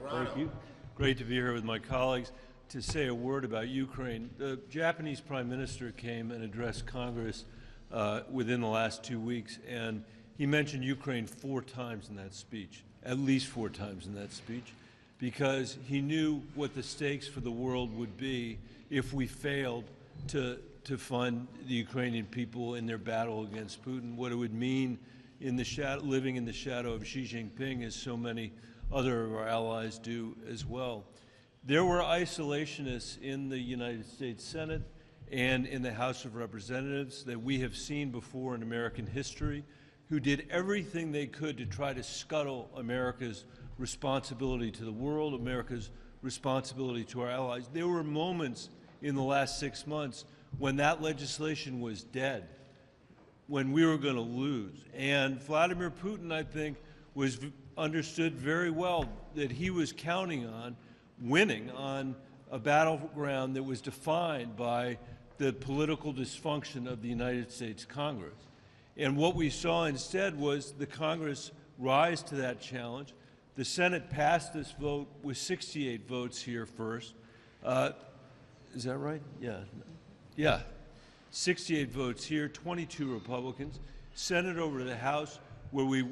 Thank you. Great to be here with my colleagues to say a word about Ukraine. The Japanese Prime Minister came and addressed Congress within the last 2 weeks, and he mentioned Ukraine 4 times in that speech, at least 4 times in that speech, because he knew what the stakes for the world would be if we failed to fund the Ukrainian people in their battle against Putin, what it would mean in the living in the shadow of Xi Jinping, as so many other of our allies do as well. There were isolationists in the United States Senate and in the House of Representatives that we have seen before in American history, who did everything they could to try to scuttle America's responsibility to the world, America's responsibility to our allies. There were moments in the last 6 months when that legislation was dead, when we were going to lose. And Vladimir Putin, I think, understood very well that he was counting on winning on a battleground that was defined by the political dysfunction of the United States Congress. And what we saw instead was the Congress rise to that challenge. The Senate passed this vote with 68 votes here first. Is that right? Yeah. 68 votes here, 22 Republicans. Sent it over to the House,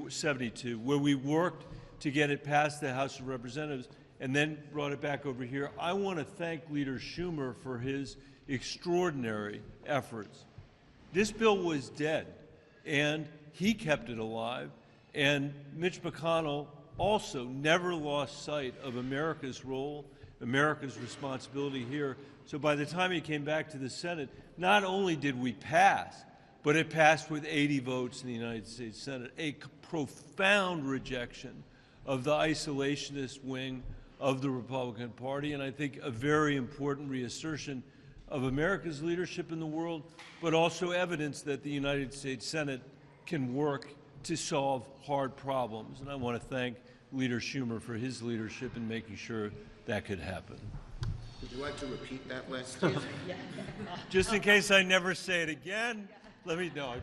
72, where we worked to get it past the House of Representatives and then brought it back over here. I want to thank Leader Schumer for his extraordinary efforts. This bill was dead, and he kept it alive, and Mitch McConnell also never lost sight of America's role, America's responsibility here. So by the time he came back to the Senate, not only did we pass, but it passed with 80 votes in the United States Senate, a profound rejection of the isolationist wing of the Republican Party, and I think a very important reassertion of America's leadership in the world, but also evidence that the United States Senate can work to solve hard problems. And I want to thank Leader Schumer for his leadership in making sure that could happen. Would you like to repeat that last statement? Just in case I never say it again, let me know.